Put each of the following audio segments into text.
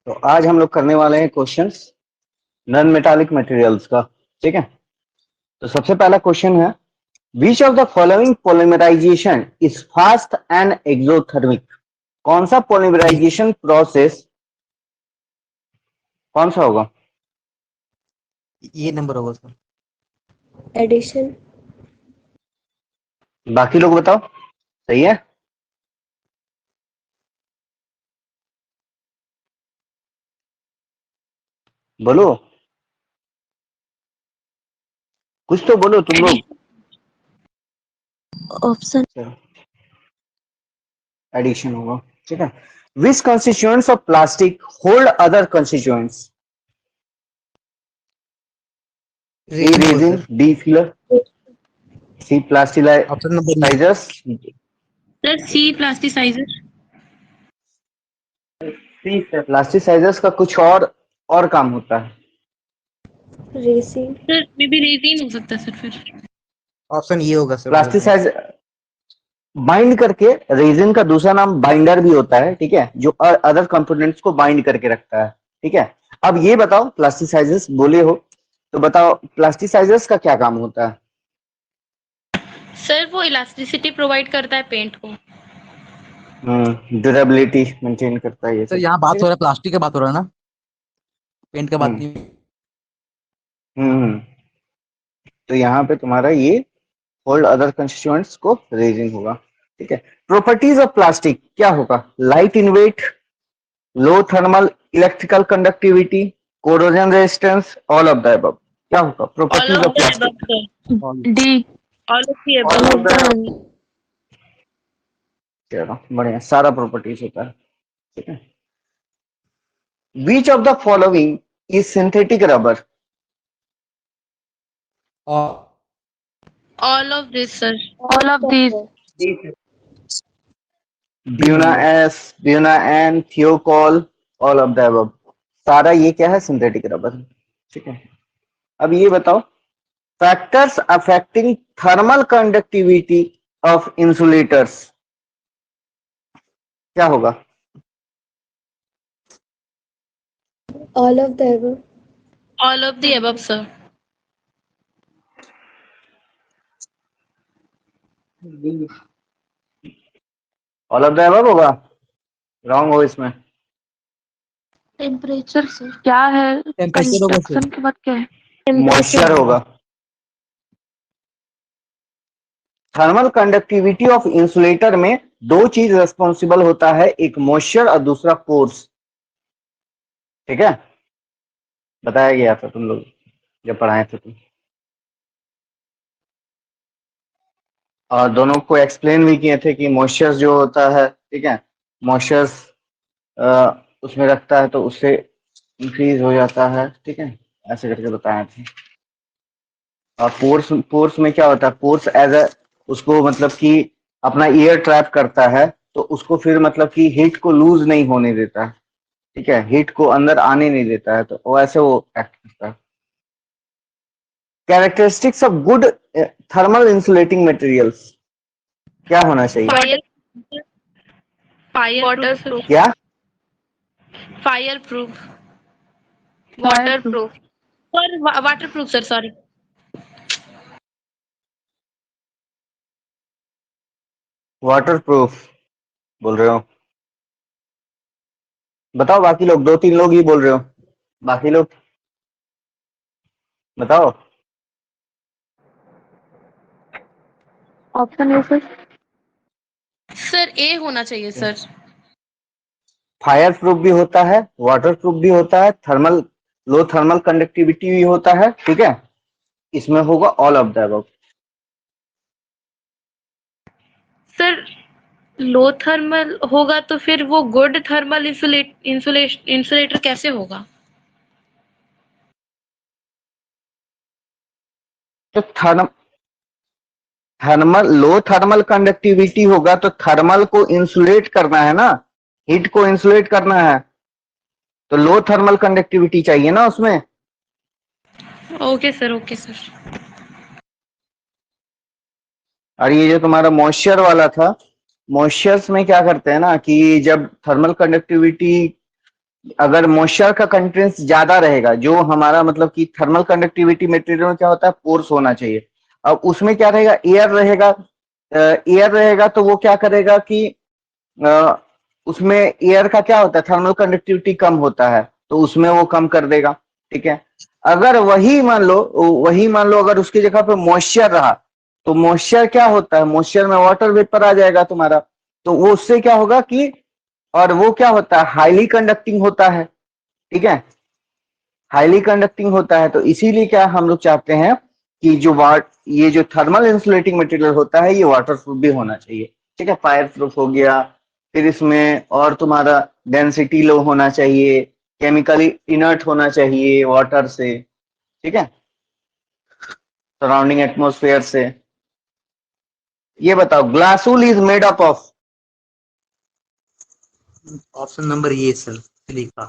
तो आज हम लोग करने वाले हैं क्वेश्चंस नॉन मेटालिक मटेरियल्स का। ठीक है, तो सबसे पहला क्वेश्चन है, which of the following polymerization is fast and exothermic? कौन सा पॉलीमराइजेशन प्रोसेस कौन सा होगा? ये नंबर होगा सर। एडिशन। बाकी लोग बताओ, सही है? बोलो, कुछ तो बोलो तुम लोग। ऑप्शन। एडिशन होगा। ठीक है, which constituents of plastic hold other constituents? A resin होगा resin, sir. B filler, C option number B. Plasticizers, sir C plasticizer. C plasticizers का कुछ और काम होता है। Resin. Sir may be resin हो सकता है सर फिर। ऑप्शन ये होगा सर। प्लास्टिसाइज बाइंड करके, रेजिन का दूसरा नाम बाइंडर भी होता है। ठीक है, जो अदर कंपोनेंट्स को बाइंड करके रखता है। ठीक है, अब ये बताओ, प्लास्टिसाइजर्स बोले हो तो बताओ प्लास्टिसाइजर्स का क्या काम होता है? सर वो इलास्टिसिटी प्रोवाइड करता है पेंट को। ड्यूरेबिलिटी मेंटेन करता है ये सर सब। यहाँ बात ठीक हो है? रहा है प्लास्टिक का, बात हो रहा है ना, पेंट का बात हम्म नहीं। हम्म तो यहाँ पे तुम्हारा ये होल्ड अदर कंस्टिट्यूएंट्स को रेजिन होगा। ठीक है, प्रॉपर्टीज ऑफ प्लास्टिक क्या होगा? Light in weight, low thermal electrical conductivity, corrosion resistance, all of the above. क्या होगा all properties of of the plastic? Above sir. D. All of the above. चलो बढ़िया, सारा प्रॉपर्टीज होता है। ठीक है, which of the following is synthetic rubber? All of this sir. All of this. Buna S, Buena N, Thiokol, all of the above. सारा ये क्या है? Synthetic rubber. ठीक है, अब ये बताओ, factors affecting thermal conductivity of insulators क्या होगा? All of the above. All of the above sir. All of the above होगा? रॉन्ग हो इसमें। टेम्परेचर सर क्या है? टेम्परेचर होगा सर। कंडक्शन के बाद क्या है? मॉइस्चर होगा। थर्मल कंडक्टिविटी ऑफ इंसुलेटर में दो चीज रेस्पॉन्सिबल होता है, एक मॉइस्चर और दूसरा पोर्स। ठीक है, बताया गया था तुम लोग जब पढ़ाए थे तुम, और दोनों को एक्सप्लेन भी किए थे कि मॉइस्चर जो होता है, ठीक है, मॉइस्चर उसमें रखता है तो उससे इंक्रीज हो जाता है। ठीक है, ऐसे करके बताए थे। और पोर्स, पोर्स में क्या होता है? पोर्स एज अ, उसको मतलब कि अपना एयर ट्रैप करता है, तो उसको फिर मतलब कि हीट को लूज नहीं होने देता है। ठीक है, हीट को अंदर आने नहीं देता है, तो वैसे वो एक्ट करता है। Characteristics of good thermal insulating materials क्या होना चाहिए? फायर। Fire water proof. क्या? Fire proof. Water proof sir. Water proof sir, sorry. Water proof बोल रहे हो? बताओ बाकी लोग, दो तीन लोग ही बोल रहे हो, बाकी लोग बताओ। ऑप्शन है सर। सर ए होना चाहिए सर। फायर प्रूफ भी होता है, वाटर प्रूफ भी होता है, थर्मल, लो थर्मल कंडक्टिविटी भी होता है। ठीक है, इसमें होगा all of the above. Sir low thermal होगा तो फिर वो गुड थर्मल इंसुलेटर कैसे होगा? तो थर्मल, लो थर्मल कंडक्टिविटी होगा तो थर्मल को इंसुलेट करना है ना, हीट को इंसुलेट करना है, तो लो थर्मल कंडक्टिविटी चाहिए ना उसमें। Okay sir, okay sir. और ये जो तुम्हारा मॉइस्चर वाला था, मॉइस्चर्स में क्या करते हैं ना कि जब थर्मल कंडक्टिविटी अगर मॉइस्चर का कंटेंट्स ज्यादा रहेगा, जो हमारा मतलब कि थर्मल कंडक्टिविटी मटेरियल में क्या होता है, पोर्स होना चाहिए। अब उसमें क्या रहेगा, एयर रहेगा। एयर रहेगा तो वो क्या करेगा कि उसमें एयर का क्या होता है, थर्मल कंडक्टिविटी कम होता है, तो उसमें वो कम कर देगा। ठीक है। अगर वही मान लो अगर उसकी जगह पे मॉइस्चर रहा, तो मॉइस्चर क्या होता है, मॉइस्चर में वाटर वेपर आ जाएगा तुम्हारा, तो वो उससे क्या होगा कि, और वो क्या होता है, हाईली कंडक्टिंग होता है। ठीक है, हाईली कंडक्टिंग होता है, तो इसीलिए क्या हम लोग चाहते हैं कि ये जो थर्मल इंसुलेटिंग मटेरियल होता है ये वाटर प्रूफ भी होना चाहिए। ठीक है, फायर प्रूफ हो गया, फिर इसमें और तुम्हारा डेंसिटी लो होना चाहिए, केमिकली इनर्ट होना चाहिए वाटर से। ठीक है, सराउंडिंग एटमॉस्फेयर से। ये बताओ, glass wool is made up of. Option number ये सर, सिलिका।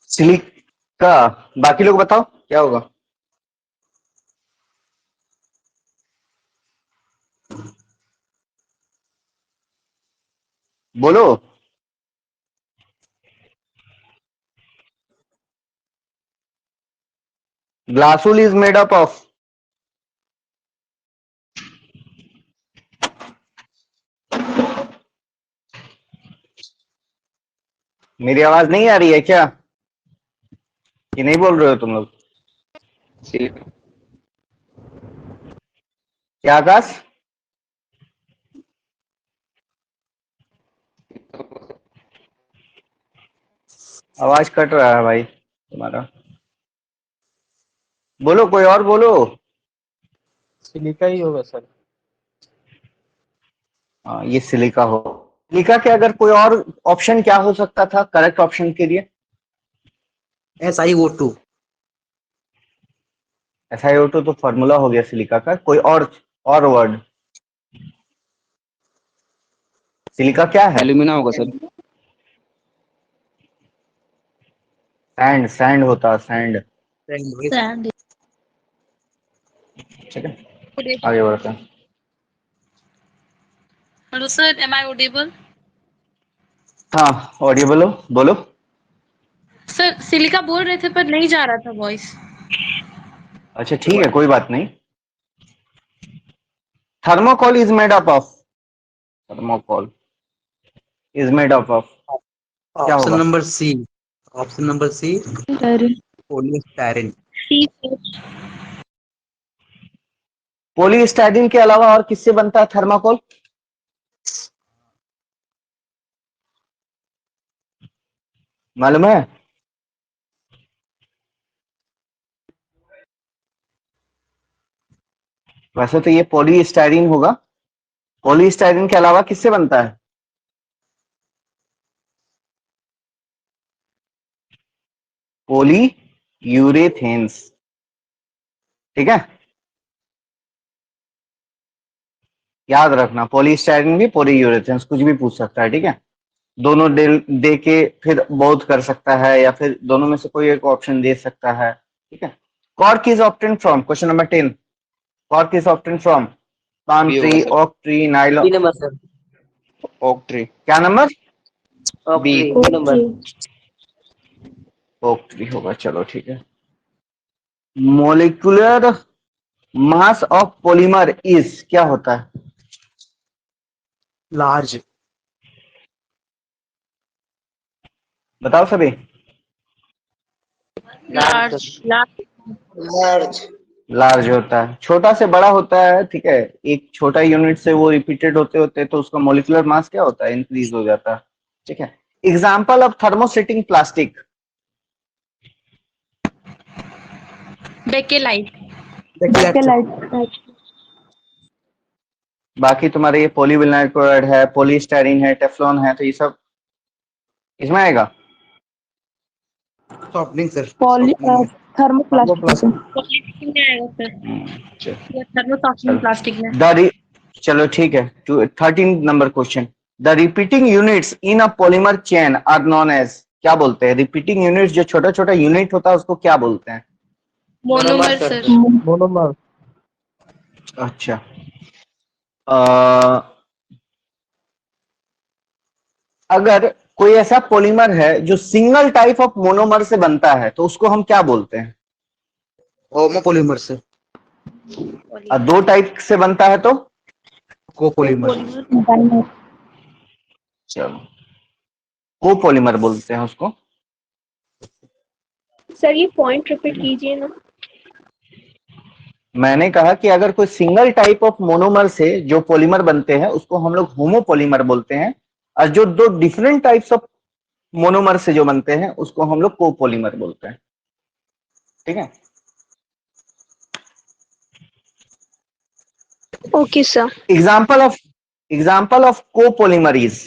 सिलिका। बाकी लोग बताओ क्या होगा। बोलो। Glass wool is made up of. मेरी आवाज नहीं आ रही है क्या, कि नहीं बोल रहे हो तुम लोग। क्या आकाश। आवाज कट रहा है भाई तुम्हारा। बोलो, कोई और बोलो। सिलिका ही होगा सर। हाँ, ये सिलिका हो। सिलिका के अगर कोई और ऑप्शन क्या हो सकता था करेक्ट ऑप्शन के लिए। SiO2। SiO2 तो फॉर्मूला हो गया सिलिका का, कोई और वर्ड। सिलिका क्या है। एल्यूमिना होगा सर। सैंड, सैंड होता है, सैंड। सैंड। ठीक है, आगे बढ़ते हैं। Hello sir, am I audible? हाँ, ऑडियो बोलो बोलो। सर सिलिका बोल रहे थे पर नहीं जा रहा था वॉइस। अच्छा ठीक है, कोई बात नहीं। Thermocol is made up of. Thermocol is made up of क्या ऑप्शन होगा। Number C. Option number C, polystyrene. Polystyrene के अलावा और किससे बनता है थर्माकोल, मालूम है। वैसे तो ये पॉलीस्टाइरीन होगा। पॉलीस्टाइरीन के अलावा किससे बनता है। पोली यूरेथेन्स। ठीक है, याद रखना, पॉलीस्टाइरीन भी पॉलीयूरेथेन्स, कुछ भी पूछ सकता है। ठीक है, दोनों दे के फिर बोथ कर सकता है, या फिर दोनों में से कोई एक ऑप्शन दे सकता है। ठीक है। Cork is obtain from, question number 10। Cork is obtain from palm B होगा tree, sir. Oak tree, nylon. B number sir. Oak tree. क्या number. Oak B. Tree, B number. Oak tree होगा, चलो ठीक है। Molecular mass of polymer is क्या होता है। Large. बताओ सभी। लार्ज। लार्ज। लार्ज होता है, छोटा से बड़ा होता है। ठीक है, एक छोटा यूनिट से वो रिपीटेड होते होते तो उसका मोलिकुलर मास क्या होता है, इंक्रीज हो जाता है। ठीक है। Example of thermosetting plastic. Bakelite. बाकी तुम्हारे ये पॉलीविनाइल क्लोराइड है, पॉलीस्टाइरीन है, टेफ्लॉन है, तो ये सब इसमें आएगा। Soft drink sir. Thermoplastic. Polythene में आएगा सर, चलो या थर्मोसॉफ्टनिंग प्लास्टिक में। चलो ठीक है। 13 number question. The repeating units in a polymer chain are known as, क्या बोलते हैं। रिपीटिंग यूनिट्स, जो छोटा छोटा यूनिट होता है उसको क्या बोलते हैं। Monomer sir. मोनोमर। अच्छा, अ, अगर कोई ऐसा पॉलीमर है जो सिंगल टाइप ऑफ मोनोमर से बनता है तो उसको हम क्या बोलते हैं? होमोपॉलीमर से। और दो टाइप से बनता है तो? कोपॉलीमर। चलो, कोपॉलीमर बोलते हैं उसको। सर ये पॉइंट रिपीट कीजिए ना। मैंने कहा कि अगर कोई सिंगल टाइप ऑफ मोनोमर से जो पॉलीमर बनते हैं उसको हम लोग होमोपॉलीमर बोलते हैं, और जो दो डिफरेंट टाइप्स ऑफ मोनोमर से जो बनते हैं उसको हम लोग कोपॉलीमर बोलते हैं। ठीक है? Okay sir. Example of copolymer is?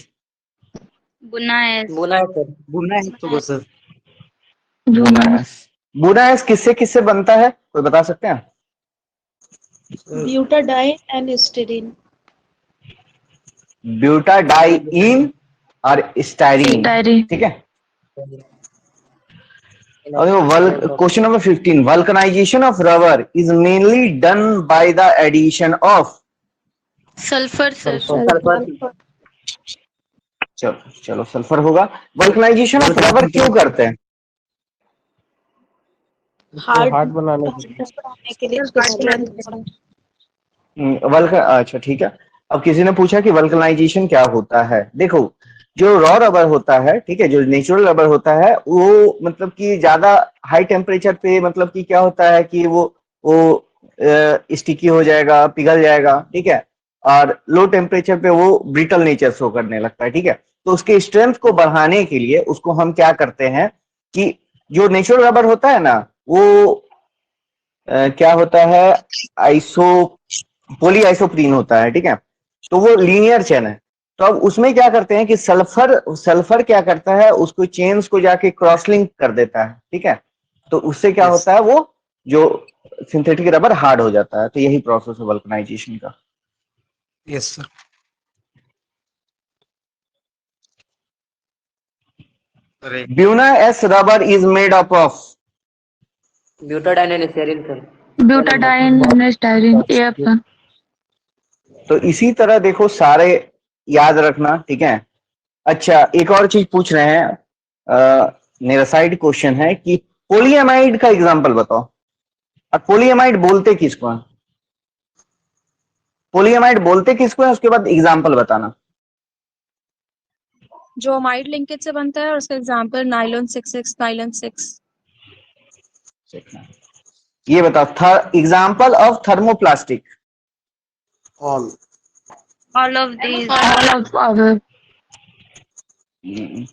बुना है बुना है तो सर। बुनाएस किससे किससे बनता है, कोई बता सकते हैं? Butadiene and styrene. ब्यूटाडाइन और स्टाइरीन। ठीक है। Question number 15, vulcanisation of rubber is mainly done by the addition of? Sulphur sir. चलो सल्फर होगा। वल्कनाइजेशन ऑफ रबर क्यों करते हैं? हार्ड बनाने के लिए strength। अच्छा ठीक है। अब किसी ने पूछा कि वल्कनाइजेशन क्या होता है। देखो, जो रॉ रबर होता है, ठीक है, जो नेचुरल रबर होता है, वो मतलब कि ज्यादा हाई टेम्परेचर पे मतलब कि क्या होता है कि वो स्टिकी हो जाएगा, पिघल जाएगा, ठीक है, और लो टेम्परेचर पे वो ब्रिटल नेचर शो करने लगता है। ठीक है, तो उसके स्ट्रेंथ को बढ़ाने के लिए उसको हम क्या करते हैं कि जो नेचुरल रबर होता है ना, वो क्या होता है, पॉली आइसोप्रीन होता है। ठीक है, तो वो लीनियर चेन है। तो अब उसमें क्या करते हैं कि सल्फर क्या करता है, उसको चेन्स को जाके क्रॉस लिंक कर देता है। ठीक है, तो उससे क्या होता है, वो जो सिंथेटिक रबर हार्ड हो जाता है। तो यही प्रोसेस है वल्कनाइजेशन का। Yes sir. Buna S rubber is made up of? Butadiene and styrene sir. Butadiene and styrene AF। तो इसी तरह देखो, सारे याद रखना। ठीक है। अच्छा, एक और चीज पूछ रहे हैं, मेरा साइड क्वेश्चन है कि पोलीएमाइड का एग्जांपल बताओ। और पोलीएमाइड बोलते किसको है? पोलीएमाइड बोलते किसको है, उसके बाद एग्जांपल बताना। जो अमाइड लिंकेज से बनता है और उसका एग्जांपल नाइलॉन 6 नाइलॉन 6। ये बताओ, example of thermoplastic. All of these.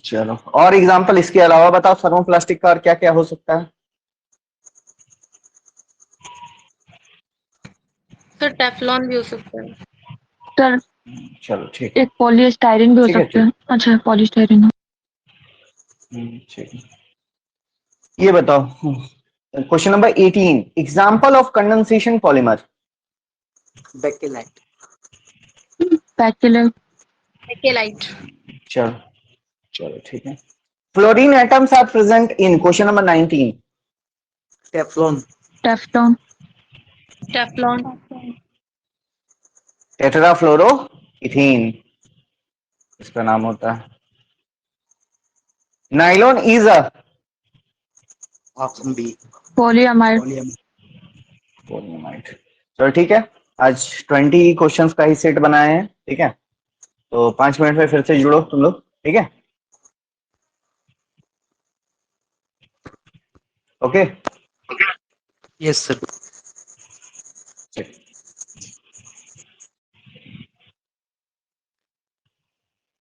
चलो, और एग्जांपल इसके अलावा बताओ थर्मोप्लास्टिक का, और क्या क्या हो सकता है? सर टेफ्लॉन भी हो सकता है। सर चलो ठीक, एक पॉलीस्टाइरीन भी हो ठीक है, सकता है। अच्छा, पॉलीस्टाइरीन। ठीक है। ये बताओ, question number 18, example of condensation polymer. Bakelite. Bakelite. चलो ठीक है। Fluorine atoms are present in? Question number 19। Teflon. Teflon. Tetrafluoroethene इसका नाम होता है। Nylon is a? Option B polyamide. Polyamide. चलो ठीक है, आज 20 क्वेश्चंस का ही सेट बनाए हैं। ठीक है, तो 5 मिनट में फिर से जुड़ो तुम लोग। ठीक है, ओके। Yes sir.